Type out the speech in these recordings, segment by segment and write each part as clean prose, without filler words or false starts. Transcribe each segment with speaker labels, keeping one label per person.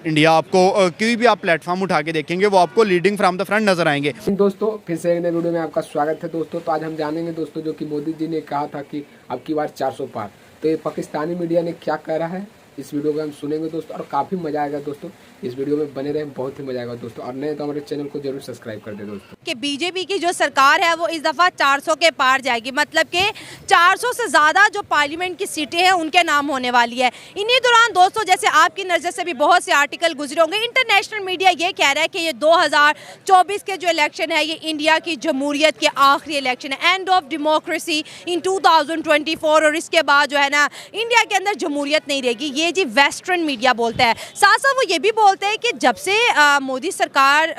Speaker 1: India आपको कोई भी आप प्लेटफॉर्म उठा के देखेंगे वो आपको लीडिंग फ्रॉम द फ्रंट नजर आएंगे।
Speaker 2: दोस्तों फिर से एक नए वीडियो में आपका स्वागत है दोस्तों। तो आज हम जानेंगे दोस्तों जो कि मोदी जी ने कहा था कि अब की बार 400 पार, तो ये पाकिस्तानी मीडिया ने क्या कह रहा है इस वीडियो को हम सुनेंगे दोस्तों, और काफ़ी मजा आएगा दोस्तों। इस वीडियो में बने रहे, बहुत ही मजा आएगा दोस्तों। और नए तो हमारे चैनल को जरूर सब्सक्राइब कर दे दोस्तों।
Speaker 3: कि बीजेपी की जो सरकार है वो इस दफ़ा 400 के पार जाएगी, मतलब कि 400 से ज़्यादा जो पार्लियामेंट की सीटें हैं उनके नाम होने वाली है। इन्हीं दौरान दोस्तों जैसे आपकी नज़र से भी बहुत से आर्टिकल गुजरे होंगे, इंटरनेशनल मीडिया ये कह रहा है कि ये 2024 के जो इलेक्शन है ये इंडिया की जमहूरियत के आखिरी इलेक्शन है, एंड ऑफ डेमोक्रेसी इन 2024, और इसके बाद जो है ना इंडिया के अंदर जमहूरियत नहीं रहेगी। ये जी वेस्टर्न मीडिया बोलता है। साथ साथ वो ये भी बोलते हैं कि जब से मोदी सरकार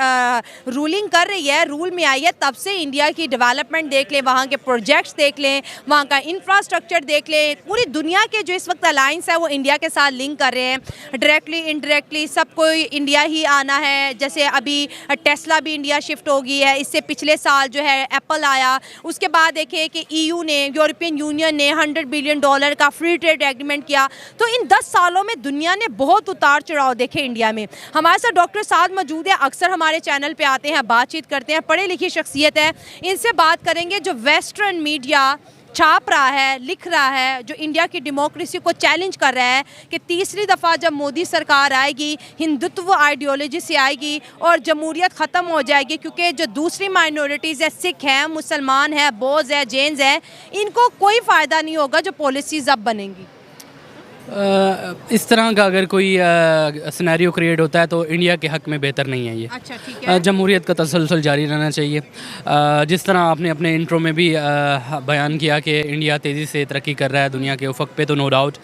Speaker 3: रूलिंग कर रही है, रूल में आई है, तब से इंडिया की डेवलपमेंट देख लें, वहाँ के प्रोजेक्ट्स देख लें, वहाँ का इंफ्रास्ट्रक्चर देख लें, पूरी दुनिया के जो इस वक्त अलायंस है वो इंडिया के साथ लिंक कर रहे हैं। डायरेक्टली इनडायरेक्टली सबको इंडिया ही आना है। जैसे अभी टेस्ला भी इंडिया शिफ्ट हो गई है, इससे पिछले साल जो है एप्पल आया। उसके बाद देखिए कि EU ने, यूरोपियन यूनियन ने $100 बिलियन का फ्री ट्रेड एग्रीमेंट किया। तो इन 10 सालों में दुनिया ने बहुत उतार चढ़ाव देखे इंडिया में। हमारे साथ डॉक्टर साद मौजूद है, अक्सर हमारे चैनल पे आते हैं, बातचीत करते हैं, पढ़े लिखी शख्सियत है। इनसे बात करेंगे जो वेस्टर्न मीडिया छाप रहा है, लिख रहा है, जो इंडिया की डेमोक्रेसी को चैलेंज कर रहा है कि तीसरी दफ़ा जब मोदी सरकार आएगी हिंदुत्व आइडियोलॉजी से आएगी और जमहूरियत ख़त्म हो जाएगी, क्योंकि जो दूसरी माइनॉरिटीज़ है, सिख हैं, मुसलमान हैं, बोझ है, जैन्स हैं, इनको कोई फ़ायदा नहीं होगा जो पॉलिसीज़ अब बनेंगी।
Speaker 4: इस तरह का अगर कोई सिनेरियो क्रिएट होता है तो इंडिया के हक़ में बेहतर नहीं है ये।
Speaker 3: अच्छा, ठीक है।
Speaker 4: जमहूरियत का तसलसल जारी रहना चाहिए। जिस तरह आपने अपने इंट्रो में भी बयान किया कि इंडिया तेज़ी से तरक्की कर रहा है दुनिया के उफ़क़ पे, तो नो डाउट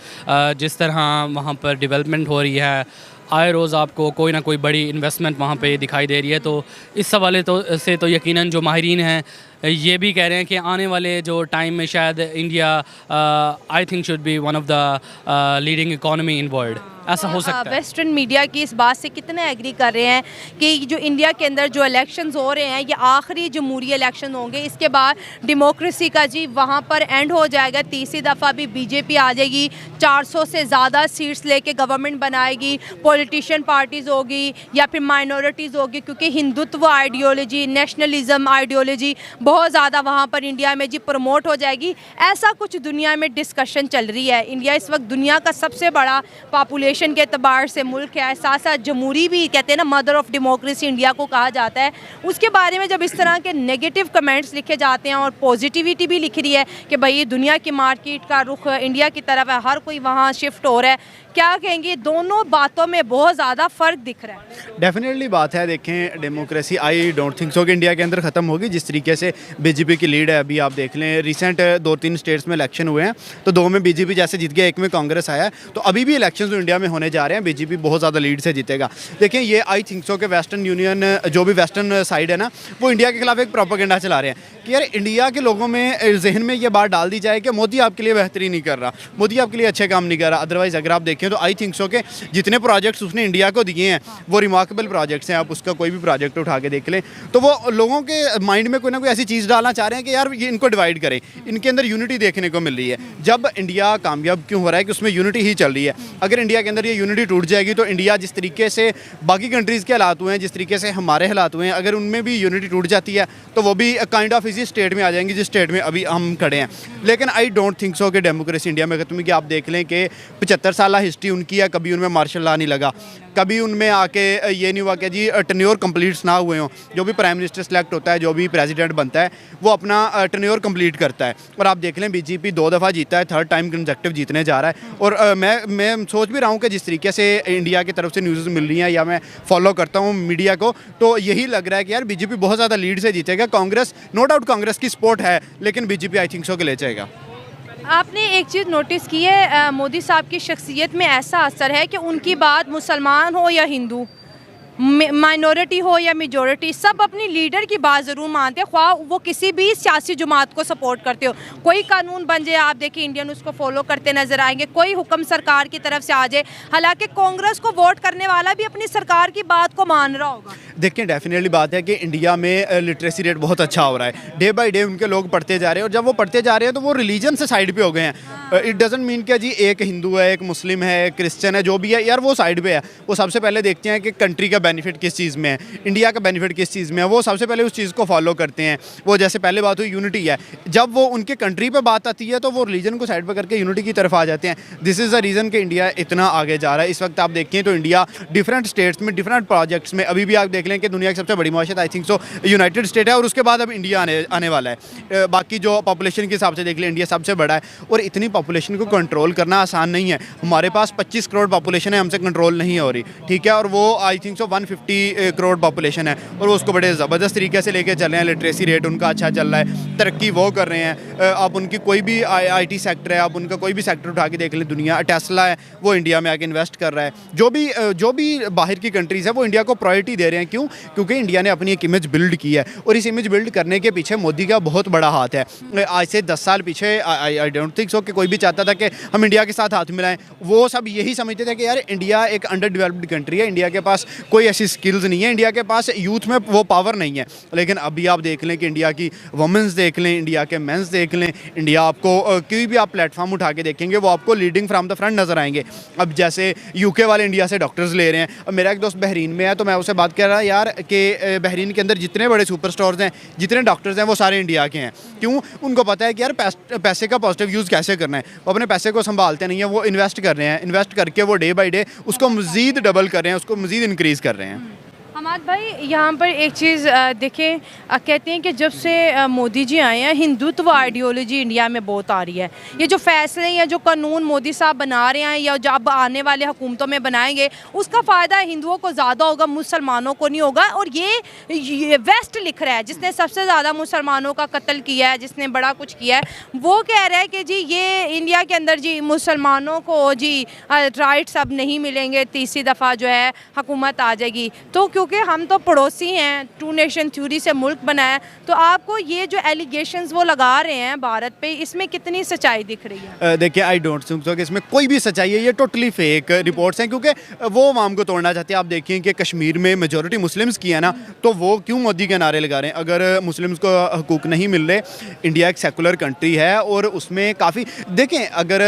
Speaker 4: जिस तरह वहाँ पर डेवलपमेंट हो रही है, आए रोज़ आपको कोई ना कोई बड़ी इन्वेस्टमेंट वहाँ पे दिखाई दे रही है। तो इस हवाले से तो यकीनन जो माहिरीन हैं ये भी कह रहे हैं कि आने वाले जो टाइम में शायद India I think should be one of the leading economy in world, ऐसा हो सकता है।
Speaker 3: वेस्टर्न मीडिया की इस बात से कितने एग्री कर रहे हैं कि जो इंडिया के अंदर जो इलेक्शंस हो रहे हैं ये आखिरी जमहूरी इलेक्शन होंगे, इसके बाद डेमोक्रेसी का जी वहाँ पर एंड हो जाएगा, तीसरी दफ़ा भी बीजेपी आ जाएगी, 400 से ज़्यादा सीट्स लेके गवर्नमेंट बनाएगी, पॉलिटिशियन पार्टीज़ होगी या फिर माइनॉरिटीज़ होगी, क्योंकि हिंदुत्व आइडियोलॉजी, नेशनलिज्म आइडियोलॉजी बहुत ज़्यादा वहाँ पर इंडिया में जी प्रमोट हो जाएगी। ऐसा कुछ दुनिया में डिस्कशन चल रही है। इंडिया इस वक्त दुनिया का सबसे बड़ा पॉपुलेशन के एतबार से मुल्क है, साथ साथ जमहूरी भी, कहते हैं ना मदर ऑफ डेमोक्रेसी इंडिया को कहा जाता है। उसके बारे में जब इस तरह के नेगेटिव कमेंट्स लिखे जाते हैं और पॉजिटिविटी भी लिख रही है कि भाई दुनिया की मार्केट का रुख इंडिया की तरफ है, हर कोई वहाँ शिफ्ट हो रहा है, क्या कहेंगे? दोनों बातों में बहुत ज़्यादा फ़र्क दिख रहा है।
Speaker 1: डेफिनेटली बात है, देखें democracy I don't think so कि इंडिया के अंदर ख़त्म होगी। जिस तरीके से बीजेपी की लीड है, अभी आप देख लें रिसेंट 2-3 स्टेट्स में इलेक्शन हुए हैं, तो 2 में बीजेपी जैसे जीत गया, 1 में कांग्रेस आया, तो अभी भी इलेक्शन जो इंडिया में होने जा रहे हैं बीजेपी बहुत ज़्यादा लीड से जीतेगा। देखें ये आई थिंक सो कि वेस्टर्न यूनियन, जो भी वेस्टर्न साइड है ना, वो इंडिया के खिलाफ एक प्रोपेगेंडा चला रहे हैं कि यार इंडिया के लोगों में जहन में ये बात डाल दी जाए कि मोदी आपके लिए बेहतरी नहीं कर रहा, मोदी आपके लिए अच्छे काम नहीं कर रहा। अदरवाइज़ अगर आप देखें तो आई थिंक सो के जितने प्रोजेक्ट्स उसने इंडिया को दिए हैं वो रिमार्केबल प्रोजेक्ट्स हैं। आप उसका कोई भी प्रोजेक्ट उठा के देख लें तो वो लोगों के माइंड में कोई ना कोई ऐसी चीज़ डालना चाह रहे हैं कि यार ये इनको डिवाइड करें, इनके अंदर यूनिटी देखने को मिल रही है। जब इंडिया कामयाब क्यों हो रहा है कि उसमें यूनिटी ही चल रही है। अगर इंडिया के अंदर ये यूनिटी टूट जाएगी तो इंडिया जिस तरीके से बाकी कंट्रीज़ के हालात हुए हैं, जिस तरीके से हमारे हालात हुए हैं, अगर उनमें भी यूनिटी टूट जाती है तो वो भी काइंड ऑफ इसी स्टेट में आ जाएंगे जिस स्टेट में अभी हम खड़े हैं। लेकिन आई डोंट थिंक सो कि डेमोक्रेसी इंडिया में खत्म, कि आप देख लें कि 75 साल हिस्ट्री उनकी है, कभी उनमें मार्शल लॉ नहीं लगा, कभी उनमें आके ये नहीं हुआ कि जी टेन्योर कंप्लीट्स ना हुए हों। जो भी प्राइम मिनिस्टर सेलेक्ट होता है, जो भी प्रेसिडेंट बनता है, वो अपना टेन्योर कंप्लीट करता है। और आप देख लें बीजेपी 2 दफ़ा जीता है, 3rd टाइम कंसेक्टिव जीतने जा रहा है। और मैं सोच भी रहा हूँ कि जिस तरीके से इंडिया की तरफ से न्यूज़ मिल रही हैं या मैं फॉलो करता हूँ मीडिया को, तो यही लग रहा है कि यार बीजेपी बहुत ज़्यादा लीड से जीतेगा। कांग्रेस नो डाउट कांग्रेस की सपोर्ट है, लेकिन बीजेपी आई थिंक सो के ले जाएगा।
Speaker 3: आपने एक चीज़ नोटिस की है, मोदी साहब की शख्सियत में ऐसा असर है कि उनकी बात मुसलमान हो या हिंदू, माइनॉरिटी हो या मेजॉरिटी, सब अपनी लीडर की बात ज़रूर मानते हैं, ख्वाह वो किसी भी सियासी जमात को सपोर्ट करते हो। कोई कानून बन जाए, आप देखिए इंडियन उसको फॉलो करते नजर आएंगे, कोई हुक्म सरकार की तरफ से आ जाए, हालांकि कांग्रेस को वोट करने वाला भी अपनी सरकार की बात को मान रहा होगा।
Speaker 1: देखिए डेफिनेटली बात है कि इंडिया में लिटरेसी रेट बहुत अच्छा हो रहा है, डे बाय डे उनके लोग पढ़ते जा रहे हैं, और जब वो पढ़ते जा रहे हैं तो वो रिलीजन से साइड पे हो गए हैं। इट डजंट मीन कि जी एक हिंदू है, एक मुस्लिम है, क्रिश्चियन है, जो भी है यार वो साइड पे है। वो सबसे पहले देखते हैं कि कंट्री का बेनिफिट किस चीज़ में है, इंडिया का बेनिफिट किस चीज़ में है, वो सबसे पहले उस चीज़ को फॉलो करते हैं। वो जैसे पहले बात हुई यूनिटी है, जब वो उनके कंट्री पे बात आती है तो वो रिलीजन को साइड पे करके यूनिटी की तरफ आ जाते हैं। दिस इज़ द रीज़न कि इंडिया इतना आगे जा रहा है। इस वक्त आप देखें तो इंडिया डिफरेंट स्टेट्स में, डिफरेंट प्रोजेक्ट्स में, अभी भी आप देख लें कि दुनिया की सबसे बड़ी माशत I think so United State है, और उसके बाद अब इंडिया आने वाला है। बाकी जो पॉपुलेशन के हिसाब से देख लें इंडिया सबसे बड़ा है, और इतनी पॉपुलेशन को कंट्रोल करना आसान नहीं है। हमारे पास 25 करोड़ पॉपुलेशन है, हमसे कंट्रोल नहीं हो रही, ठीक है, और वो आई थिंक सो 150 करोड़ पॉपुलेशन है, और वो उसको बड़े ज़बरदस्त तरीके से लेके चल रहे हैं। लिटरेसी रेट उनका अच्छा चल रहा है, तरक्की वो कर रहे हैं। आप उनकी कोई भी IT सेक्टर है, आप उनका कोई भी सेक्टर उठा के देख लें, दुनिया टेस्ला है वो इंडिया में आके इन्वेस्ट कर रहा है। जो भी बाहर की कंट्रीज़ है वो इंडिया को प्रायोरिटी दे रहे हैं। क्यों? क्योंकि इंडिया ने अपनी एक इमेज बिल्ड की है, और इस इमेज बिल्ड करने के पीछे मोदी का बहुत बड़ा हाथ है। आज से 10 साल पीछे आई डोंट थिंक सो कि कोई भी चाहता था कि हम इंडिया के साथ हाथ मिलाएं। वो सब यही समझते थे कि यार इंडिया एक अंडर डेवलप्ड कंट्री है, इंडिया के पास कोई ऐसी स्किल्स नहीं है, इंडिया के पास यूथ में वो पावर नहीं है। लेकिन अभी आप देख लें कि इंडिया की वुमेंस देख लें, इंडिया के मेंस देख लें, इंडिया आपको कोई भी आप प्लेटफॉर्म उठा के देखेंगे वो आपको लीडिंग फ्रॉम द फ्रंट नज़र आएंगे। अब जैसे UK वाले इंडिया से डॉक्टर्स ले रहे हैं। अब मेरा एक दोस्त बहरीन में है, तो मैं उससे बात कर रहा यार कि बहरीन के अंदर जितने बड़े सुपर स्टोर्स हैं, जितने डॉक्टर्स हैं, वो सारे इंडिया के हैं। क्यों? उनको पता है कि यार पैसे का पॉजिटिव यूज़ कैसे करना है। वो अपने पैसे को संभालते नहीं है, वो इन्वेस्ट कर रहे हैं, इन्वेस्ट करके वो डे बाई डे उसको मज़ीद डबल कर रहे हैं, उसको मज़ीद इंक्रीज़ कर रहे हैं।
Speaker 3: हमाद भाई, यहाँ पर एक चीज़ देखें, कहते हैं कि जब से मोदी जी आए हैं हिंदुत्व आइडियोलॉजी इंडिया में बहुत आ रही है। ये जो फैसले या जो कानून मोदी साहब बना रहे हैं या जब आने वाले हुकूमतों में बनाएंगे, उसका फ़ायदा हिंदुओं को ज़्यादा होगा, मुसलमानों को नहीं होगा। और ये वेस्ट लिख रहा है, जिसने सबसे ज़्यादा मुसलमानों का कत्ल किया है, जिसने बड़ा कुछ किया है, वो कह रहा है कि जी ये इंडिया के अंदर जी मुसलमानों को जी राइट्स अब नहीं मिलेंगे, तीसरी दफ़ा जो है हुकूमत आ जाएगी। तो क्योंकि हम तो पड़ोसी हैं, 2 नेशन थ्योरी से मुल्क बनाया, तो आपको ये जो एलिगेशंस वो लगा रहे हैं भारत पे, इसमें कितनी सच्चाई दिख रही है?
Speaker 1: देखिए आई डोंट थिंक सो कि इसमें कोई भी सच्चाई है, ये टोटली फेक रिपोर्ट्स हैं, क्योंकि वो अवाम को तोड़ना चाहते हैं। आप देखिए कि कश्मीर में मेजॉरिटी मुस्लिम्स की है ना, तो वो क्यों मोदी के नारे लगा रहे हैं? अगर मुस्लिम्स को हकूक़ नहीं मिल रहे, इंडिया एक सेकुलर कंट्री है, और उसमें काफ़ी देखें, अगर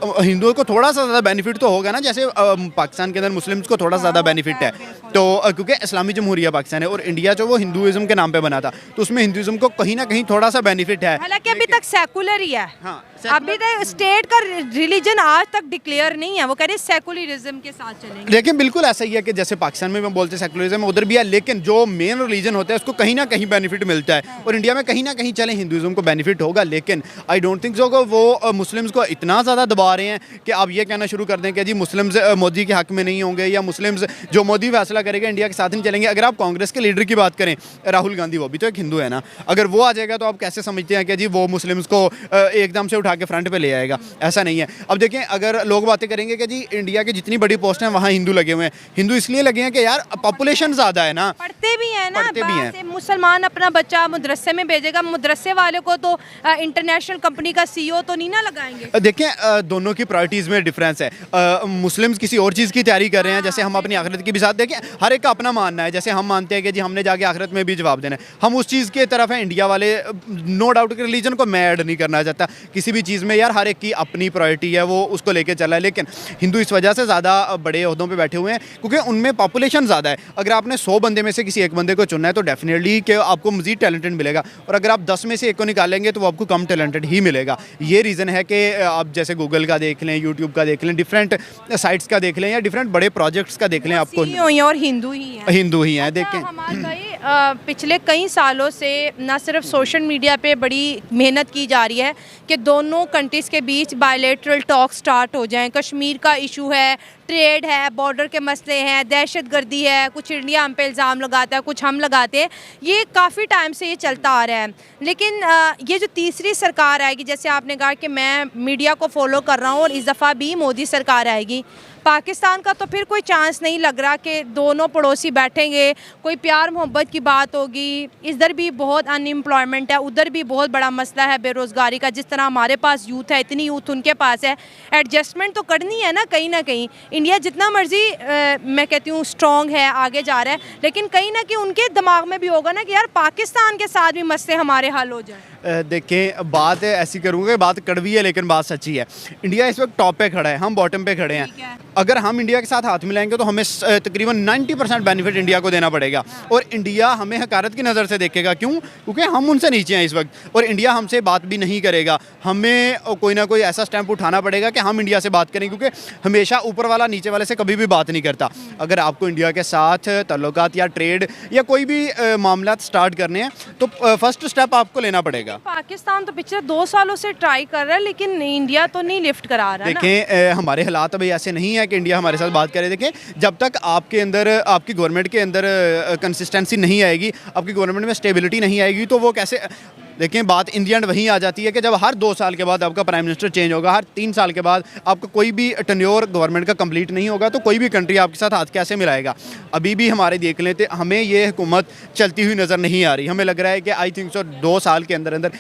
Speaker 1: हिंदुओं को थोड़ा सा ज़्यादा बेनिफिट तो होगा ना, जैसे पाकिस्तान के अंदर मुस्लिम्स को थोड़ा ज़्यादा बेनिफिट है, तो क्योंकि इस्लामी जमहूरिया पाकिस्तान है, और इंडिया जो वो हिंदुइज्म के नाम पे बना था, तो उसमें हिंदुइज्म को कहीं ना कहीं थोड़ा सा बेनिफिट है।
Speaker 3: हालांकि अभी तक सेकुलर ही है।
Speaker 1: हाँ,
Speaker 3: अभी तक स्टेट का रिलीजन आज तक डिक्लेयर नहीं है, वो कह रहे सेकुलरिज्म के साथ चलेंगे।
Speaker 1: लेकिन बिल्कुल ऐसा ही है कि जैसे पाकिस्तान में बोलते हैं सेकुलरिज्म, उधर भी है, लेकिन जो मेन रिलीजन होता है उसको कहीं ना कहीं बेनिफिट मिलता है, और इंडिया में कहीं ना कहीं चले हिंदुइज्म को बेनिफिट होगा। लेकिन आई डोंट थिंक सो कि वो मुस्लिम्स को इतना ज़्यादा दबा रहे हैं कि आप ये कहना शुरू कर दें कि जी मुस्लिम्स मोदी के हक में नहीं होंगे, या मुस्लिम्स जो मोदी फैसला करेगा इंडिया के साथ नहीं चलेंगे। अगर आप कांग्रेस के लीडर की बात करें, राहुल गांधी, वो भी तो एक हिंदू है ना, अगर वो आ जाएगा तो आप कैसे समझते हैं कि जी वो मुस्लिम्स को एकदम से उठा के फ्रंट पे ले आएगा? ऐसा नहीं है। अब देखें, अगर लोग बातें करेंगे कि जी इंडिया की जितनी बड़ी पोस्ट हैं वहाँ हिंदू लगे हुए हैं, हिंदू इसलिए लगे हैं कि यार पॉपुलेशन ज़्यादा है ना,
Speaker 3: पढ़ते भी हैं ना,
Speaker 1: पढ़ते भी हैं।
Speaker 3: मुसलमान अपना बच्चा मदरसे में भेजेगा, मदरसे वाले को तो इंटरनेशनल कंपनी का CEO तो नहीं ना लगाएंगे।
Speaker 1: देखें दोनों की प्रायोरिटीज़ में डिफरेंस है। मुस्लिम्स किसी और चीज़ की तैयारी कर रहे हैं, जैसे हम अपनी आखिरत की भी साथ देखें, हर एक का अपना मानना है। जैसे हम मानते हैं कि जी हमने जाके आखिरत में भी जवाब देना है, हम उस चीज़ की तरफ हैं। इंडिया वाले नो डाउट कि रिलीजन को मैं ऐड नहीं करना चाहता किसी भी चीज़ में, यार हर एक की अपनी प्रायोरिटी है, वो उसको लेके चला है। लेकिन हिंदू इस वजह से ज़्यादा बड़े ओहदों पे बैठे हुए हैं क्योंकि उनमें पॉपुलेशन ज़्यादा है। अगर आपने 100 बंदे में से किसी एक बंदे को चुनना है तो डेफिनेटली कि आपको मज़ीद टैलेंटेड मिलेगा, और अगर आप 10 में से एक को निकालेंगे तो वो आपको कम टैलेंटेड ही मिलेगा। ये रीज़न है कि आप जैसे गूगल का देख लें, यूट्यूब का देख लें, डिफरेंट साइट्स का देख लें, या डिफरेंट बड़े प्रोजेक्ट्स का देख लें, आपको
Speaker 3: और हिंदू ही हैं।
Speaker 1: देखें
Speaker 3: हमारे भाई पिछले कई सालों से ना सिर्फ सोशल मीडिया पे बड़ी मेहनत की जा रही है कि दोनों कंट्रीज़ के बीच बायलैटरल टॉक स्टार्ट हो जाएं। कश्मीर का इशू है, ट्रेड है, बॉर्डर के मसले हैं, दहशतगर्दी है, कुछ इंडिया हम पे इल्ज़ाम लगाता है, कुछ हम लगाते हैं। ये काफ़ी टाइम से ये चलता आ रहा है। लेकिन ये जो तीसरी सरकार आएगी, जैसे आपने कहा कि मैं मीडिया को फॉलो कर रहा हूँ और इस दफ़ा भी मोदी सरकार आएगी, पाकिस्तान का तो फिर कोई चांस नहीं लग रहा कि दोनों पड़ोसी बैठेंगे, कोई प्यार मोहब्बत की बात होगी। इधर भी बहुत अनएम्प्लॉयमेंट है, उधर भी बहुत बड़ा मसला है बेरोज़गारी का। जिस तरह हमारे पास यूथ है, इतनी यूथ उनके पास है। एडजस्टमेंट तो करनी है ना कहीं। इंडिया जितना मर्जी मैं कहती हूँ स्ट्रॉन्ग है, आगे जा रहा है, लेकिन कहीं ना कहीं उनके दिमाग में भी होगा ना कि यार पाकिस्तान के साथ भी मसले हमारे हल हो जाए।
Speaker 1: देखें, बात ऐसी करूँगा, बात कड़वी है लेकिन बात सच्ची है। इंडिया इस वक्त टॉप पे खड़ा है, हम बॉटम पे खड़े हैं। अगर हम इंडिया के साथ हाथ मिलाएंगे तो हमें तकरीबन 90% बेनिफिट इंडिया को देना पड़ेगा, और इंडिया हमें हकारत की नज़र से देखेगा। क्यों? क्योंकि हम उनसे नीचे हैं इस वक्त, और इंडिया हमसे बात भी नहीं करेगा। हमें कोई ना कोई ऐसा स्टैंप उठाना पड़ेगा कि हम इंडिया से बात करें, क्योंकि हमेशा ऊपर वाला नीचे वाले से कभी भी बात नहीं करता। अगर आपको इंडिया के साथ तल्लुकात या ट्रेड या कोई भी मामला स्टार्ट करने हैं तो फर्स्ट स्टेप आपको लेना पड़ेगा।
Speaker 3: पाकिस्तान तो पिछले 2 सालों से ट्राई कर रहा है, लेकिन इंडिया तो नहीं लिफ्ट करा रहा है।
Speaker 1: देखें, हमारे हालात अभी ऐसे नहीं है कि इंडिया हमारे साथ बात करे। देखें, जब तक आपके अंदर, आपकी गवर्नमेंट के अंदर कंसिस्टेंसी नहीं आएगी, आपकी गवर्नमेंट में स्टेबिलिटी नहीं आएगी, तो वो कैसे। देखें, बात इन दी एंड वहीं आ जाती है कि जब हर 2 साल के बाद आपका प्राइम मिनिस्टर चेंज होगा, हर 3 साल के बाद आपका कोई भी टेन्योर गवर्नमेंट का कंप्लीट नहीं होगा, तो कोई भी कंट्री आपके साथ हाथ कैसे मिलाएगा। अभी भी हमारे देख लेते, हमें ये हुकूमत चलती हुई नज़र नहीं आ रही। हमें लग रहा है कि आई थिंक 2 साल के अंदर अंदर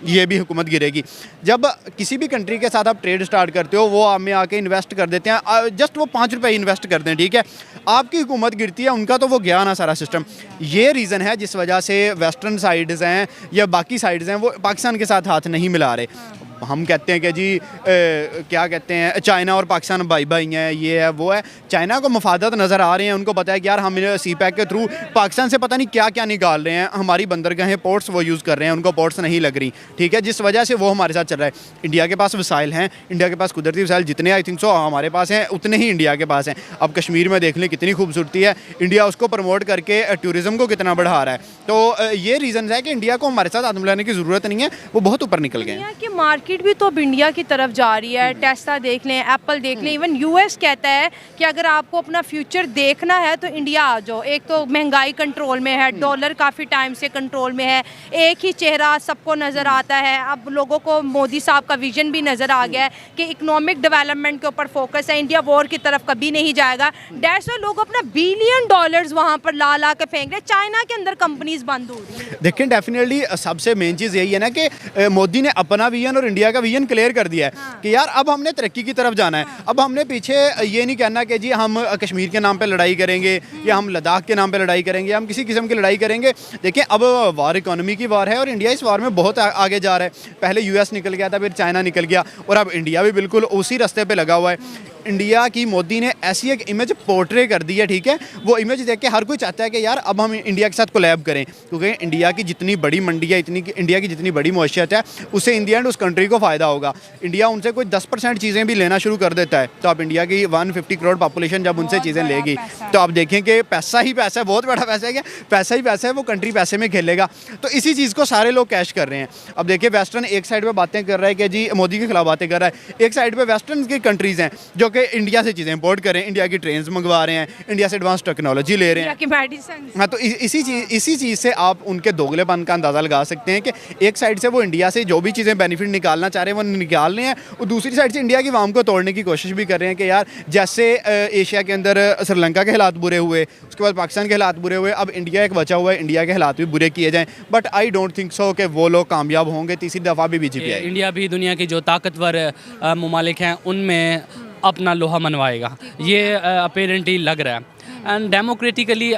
Speaker 1: ये भी हुकूमत गिरेगी। जब किसी भी कंट्री के साथ आप ट्रेड स्टार्ट करते हो, वो आप में आके इन्वेस्ट कर देते हैं, जस्ट वो 5 रुपये इन्वेस्ट करते हैं, ठीक है। आपकी हुकूमत गिरती है, उनका तो वो गया ना सारा सिस्टम। ये रीज़न है जिस वजह से वेस्टर्न साइड्स हैं या बाकी साइड्स हैं वो पाकिस्तान के साथ हाथ नहीं मिला रहे। हम कहते हैं कि जी क्या कहते हैं, चाइना और पाकिस्तान भाई भाई हैं, ये है वो है। चाइना को मफादत नज़र आ रहे हैं, उनको पता है कि यार हम सी पैक के थ्रू पाकिस्तान से पता नहीं क्या क्या निकाल रहे हैं, हमारी बंदरगाहें, पोर्ट्स वो यूज़ कर रहे हैं, उनको पोर्ट्स नहीं लग रही, ठीक है, जिस वजह से वो हमारे साथ चल रहा है। इंडिया के पास वसाइल हैं, इंडिया के पास कुदरती वसाइल जितने आई थिंक हमारे पास हैं उतने ही इंडिया के पास हैं। अब कश्मीर में देख लें कितनी खूबसूरती है, इंडिया उसको प्रमोट करके टूरिज़म को कितना बढ़ा रहा है। तो ये रीज़न है कि इंडिया को हमारे साथ हाथ मिलाने की ज़रूरत नहीं है, वो बहुत ऊपर निकल गए हैं।
Speaker 3: की मार्केट भी तो अब इंडिया की तरफ जा रही है। टेस्ला देख लें, एप्पल देख लें, इवन यूएस कहता है कि अगर आपको अपना फ्यूचर देखना है तो इंडिया आ जाओ। एक तो महंगाई कंट्रोल में है, डॉलर काफ़ी टाइम से कंट्रोल में है, एक ही चेहरा सबको नज़र आता है। अब लोगों को मोदी साहब का विजन भी नज़र आ गया है कि इकोनॉमिक डेवलपमेंट के ऊपर फोकस है, इंडिया वॉर की तरफ कभी नहीं जाएगा। डेट्स व्हाई लोग अपना $बिलियन वहाँ पर ला के फेंक रहे। चाइना के अंदर कंपनीज बंद हो रही है।
Speaker 1: देखें, डेफिनेटली सबसे मेन चीज़ यही है ना कि मोदी ने अपना विजन और इंडिया का विजन क्लियर कर दिया है कि यार अब हमने तरक्की की तरफ जाना है। अब हमने पीछे ये नहीं कहना कि जी हम कश्मीर के नाम पे लड़ाई करेंगे या हम लद्दाख के नाम पे लड़ाई करेंगे या हम किसी किस्म की लड़ाई करेंगे। देखिए, अब वार इकोनॉमी की वार है और इंडिया इस वार में बहुत आगे जा रहा है। पहले यूएस निकल गया था, फिर चाइना निकल गया, और अब इंडिया भी बिल्कुल उसी रास्ते पे लगा हुआ है। इंडिया की मोदी ने ऐसी एक इमेज पोर्ट्रे कर दी है, ठीक है। वो इमेज देख के हर कोई चाहता है कि यार अब हम इंडिया के साथ कोलैब करें, क्योंकि इंडिया की जितनी बड़ी मंडी है, इंडिया की जितनी बड़ी मईशत है, उससे इन दी एंड उस कंट्री को फ़ायदा होगा। इंडिया उनसे कोई 10% चीज़ें भी लेना शुरू कर देता है, तो आप इंडिया की 150 करोड़ पॉपुलेशन जब उनसे चीज़ें लेगी तो आप देखें कि पैसा ही पैसा है, बहुत बड़ा पैसा है, क्या पैसा ही पैसा है, वो कंट्री पैसे में खेलेगा। तो इसी चीज़ को सारे लोग कैश कर रहे हैं। अब देखिए, वेस्टर्न एक साइड पर बातें कर रहा है कि जी मोदी के खिलाफ बातें कर रहा है, एक साइड पर वेस्टर्न की कंट्रीज़ हैं जो कि इंडिया से चीज़ें इंपोर्ट करें, इंडिया की ट्रेन मंगवा रहे हैं, इंडिया से एडवांस टेक्नोलॉजी ले रहे हैं। हाँ, तो इसी चीज़ से आप उनके दोगलेपन का अंदाज़ा लगा सकते हैं कि एक साइड से वो इंडिया से जो भी चीज़ें बेनिफिट निकालना चाह रहे हैं वो निकाल रहे हैं, और दूसरी साइड से इंडिया की आवाम को तोड़ने की कोशिश भी कर रहे हैं कि यार जैसे एशिया के अंदर श्रीलंका के हालात बुरे हुए, उसके बाद पाकिस्तान के हालात बुरे हुए, अब इंडिया एक बचा हुआ है, इंडिया के हालात भी बुरे किए जाएँ। But I don't think so कि वो लोग कामयाब होंगे, तीसरी दफ़ा भी बीजेपी आएगी।
Speaker 4: इंडिया भी दुनिया की जो ताकतवर ममालिक हैं उनमें अपना लोहा मनवाएगा, ये अपेरेंटली लग रहा है। एंड डेमोक्रेटिकली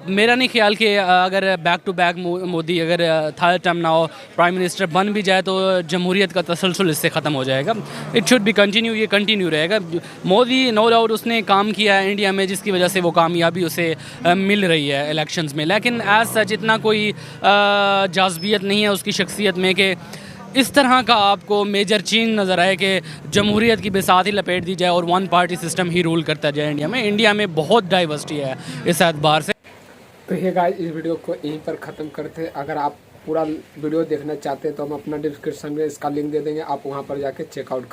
Speaker 4: मेरा नहीं ख्याल कि अगर बैक टू बैक मोदी अगर थर्ड टर्म ना हो, प्राइम मिनिस्टर बन भी जाए तो जमहूरियत का तसलसल इससे ख़त्म हो जाएगा। इट शुड बी कंटिन्यू, ये कंटिन्यू रहेगा। मोदी नो डाउट उसने काम किया है इंडिया में, जिसकी वजह से वो कामयाबी उसे मिल रही है इलेक्शंस में, लेकिन एज सच इतना कोई जाज़बियत नहीं है उसकी शख्सियत में कि इस तरह का आपको मेजर चेंज नज़र आए कि जमहूरियत की बेसात ही लपेट दी जाए और वन पार्टी सिस्टम ही रूल करता जाए इंडिया में। इंडिया में बहुत डाइवर्सिटी है इस एतबार से।
Speaker 2: तो ये गाइस, इस वीडियो को यहीं पर ख़त्म करते हैं। अगर आप पूरा वीडियो देखना चाहते हैं तो हम अपना डिस्क्रिप्शन में इसका लिंक दे देंगे, आप वहाँ पर जाके चेकआउट